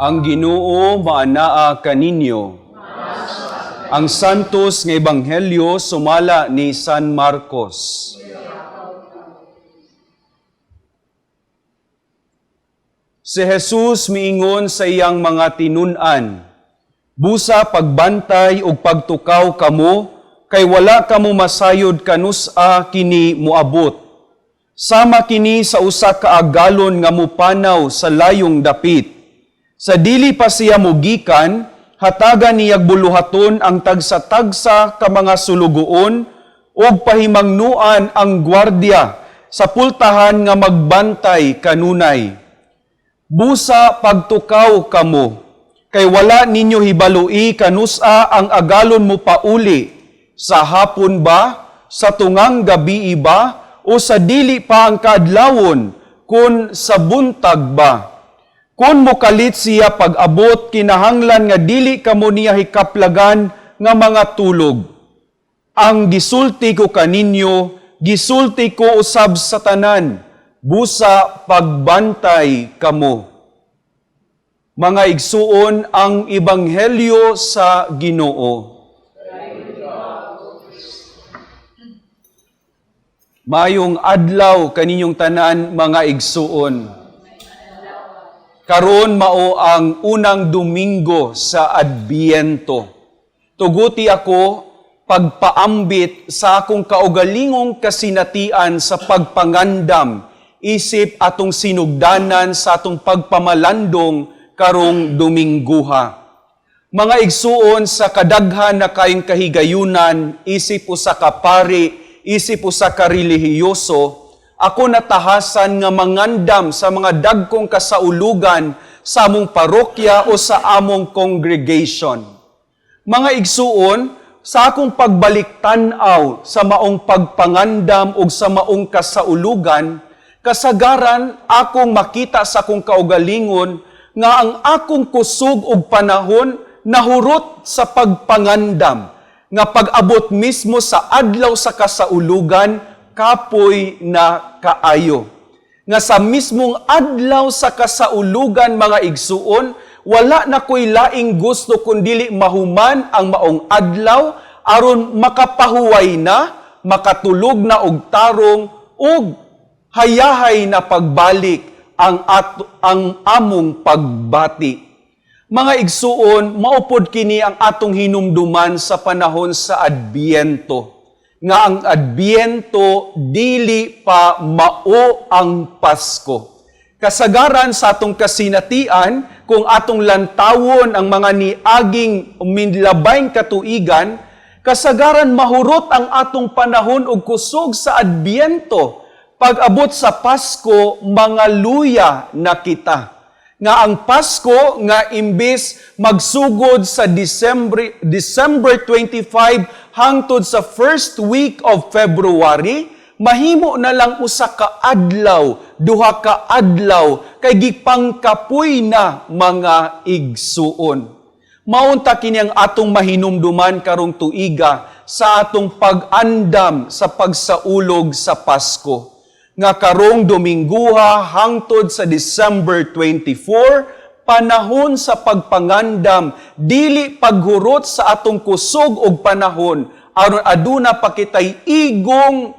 Ang Ginoo maanaa kaninyo. Ang santos nga ebanghelyo sumala ni San Marcos. Si Jesus miingon sa iyang mga tinun-an, busa pagbantay ug pagtukaw kamo, kay wala kamo masayod kanusa kini moabot. Sama kini sa usa ka agalon nga mupanaw sa layong dapit. Sa dili pa siya mugikan, hatagan niyag buluhaton ang tagsa-tagsa ka mga sulugoon ug pahimangnuan ang gwardya sa pultahan nga magbantay kanunay. Busa pagtukaw kamo, kay wala ninyo hibaloi kanusa ang agalon mo pauli, sa hapon ba, sa tungang gabi ba, o sa dili pa ang kaadlawon, kun sa buntag ba. Kun mokalit siya pag-abot, kinahanglan nga dili kamo niya hikaplagan nga mga tulog. Ang gisulti ko kaninyo, gisulti ko usab sa tanan, busa pagbantay kamo. Mga igsuon, ang ebanghelyo sa Ginoo. Mayong adlaw kaninyong tanan, mga igsuon. Karon mao ang unang Domingo sa Adbiento. Tuguti ako pagpaambit sa akong kaugalingong kasinatian sa pagpangandam, isip atong sinugdanan sa atong pagpamalandong karong Domingguha. Mga igsuon, sa kadaghan na kayong kahigayunan, isip usa ka pari, isip usa ka relihiyoso, ako natahasan nga mangandam sa mga dagkong kasaulugan sa among parokya o sa among congregation. Mga igsuon, sa akong pagbalik-tanaw sa maong pagpangandam o sa maong kasaulugan, kasagaran akong makita sa akong kaugalingon nga ang akong kusog og panahon nahurot sa pagpangandam, nga pag-abot mismo sa adlaw sa kasaulugan, kapoy na kaayo. Nga sa mismong adlaw sa kasaulugan, mga igsuon, wala na ko'y laing gusto kundili mahuman ang maong adlaw aron makapahuway na, makatulog na og tarong ug hayahay na pagbalik ang among pagbati. Mga igsuon, maupod kini ang atong hinumduman sa panahon sa Adbiento. Nga ang Adbiento dili pa mao ang Pasko. Kasagaran sa atong kasinatian, kung atong lantawon ang mga niaging minlabayng katuigan, kasagaran mahurot ang atong panahon og kusog sa Adbiento. Pag-abot sa Pasko, mga luya na kita. Nga ang Pasko, nga imbis magsugod sa December 25 hangtod sa first week of February, mahimo na lang usa ka adlaw, duha ka adlaw, kay gipangkapoy na, mga igsuon. Maunta kini ang atong mahinumduman karong tuiga sa atong pag-andam sa pagsaulog sa Pasko. Nga karong Domingguha hangtod sa December 24, panahon sa pagpangandam, dili paghurot sa atong kusog og panahon, aron aduna pa kitay igong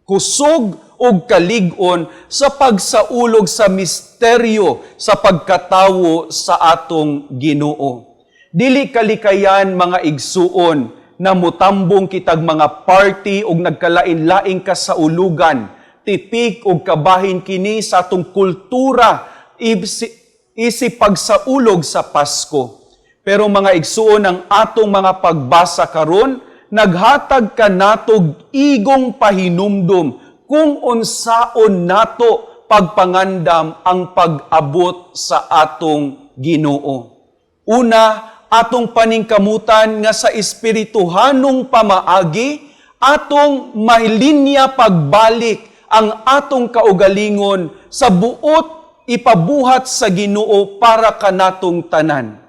kusog og kalig-on sa pagsaulog sa misteryo sa pagkatawo sa atong Ginoo. Dili kalikayan, mga igsuon, na mutambong kitag mga party og nagkalain-laing kasaulugan, tipik og kabahin kini sa atong kultura isip pagsaulog sa Pasko. Pero mga igsuon, ang atong mga pagbasa karon naghatag ka natog igong pahinumdum kung unsaon nato pagpangandam ang pag-abot sa atong Ginoo. Una, atong paningkamutan nga sa espirituhanong pamaagi, atong mahilinya pagbalik ang atong kaugalingon sa buot ipabuhat sa Ginoo para kanatong tanan.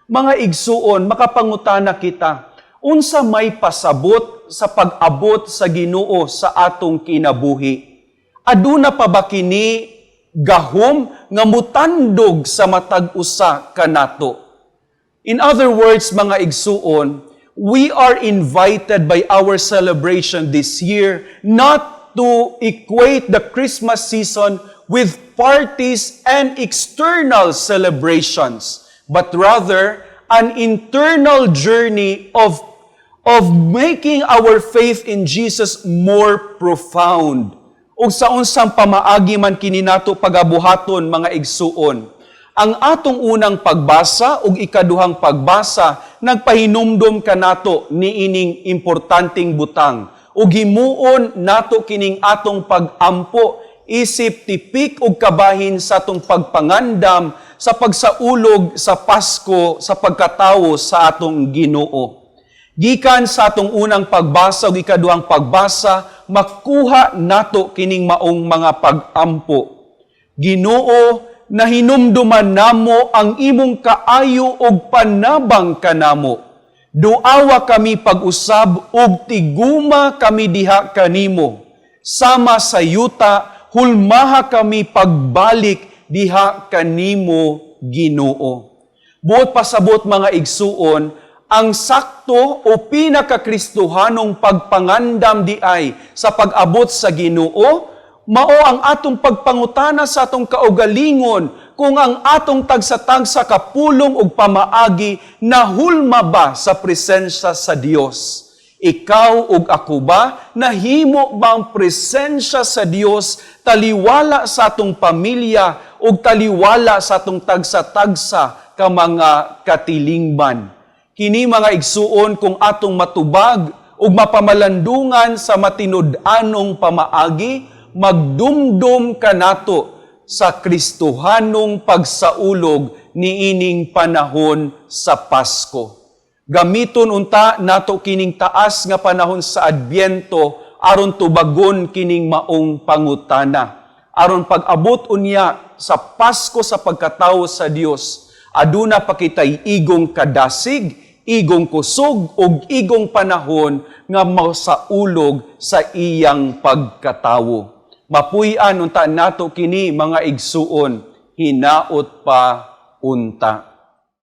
Mga igsuon, makapangutana kita, unsa may pasabot sa pag-abot sa Ginoo sa atong kinabuhi? Aduna pa ba kini gahom nga mutandog sa matag usa kanato. In other words, mga igsuon, we are invited by our celebration this year not to equate the Christmas season with parties and external celebrations, but rather an internal journey of making our faith in Jesus more profound. Ug sa unsang pamaagi man kini nato pagabuhaton, mga igsuon, ang atong unang pagbasa ug ikaduhang pagbasa nagpahinumdom kanato niining importanteng butang ug himuon nato kining atong pag-ampo isip tipik ug kabahin sa atong pagpangandam sa pagsaulog sa Pasko sa pagkatawo sa atong Ginoo. Gikan sa atong unang pagbasa ug ikaduhang pagbasa, makuha nato kining maong mga pag-ampo. Ginoo, nahinumduman namo ang imong kaayo ug panabang kanamo. Duawa kami pag-usab ug tiguma kami diha kanimo. Sama sa yuta, hulmaha kami pagbalik diha kanimo, Ginoo. Buot pasabot, mga igsuon, ang sakto o pinakakristohanong pagpangandam di ay sa pag-abot sa Ginoo, mao ang atong pagpangutana sa atong kaugalingon kung ang atong tagsa-tagsa kapulong ug pamaagi nahulma ba sa presensya sa Dios. Ikaw ug ako ba, nahimo ba ang presensya sa Dios taliwala sa atong pamilya ug taliwala sa atong tagsa-tagsa ka mga katilingban? Kini, mga igsuon, kung atong matubag ug mapamalandungan sa matinud-anong pamaagi, magdumdum kanato sa Kristohanong pagsaulog niining panahon sa Pasko. Gamiton unta nato kining taas nga panahon sa Adbyento aron tubagon kining maong pangutana. Aron pag-abot unya sa Pasko sa pagkatawo sa Dios, aduna pa kitay igong kadasig, igong kusog ug igong panahon nga masaulog sa iyang pagkatawo. Mapuy-an unta nato kini, mga igsuon, hinaot pa unta.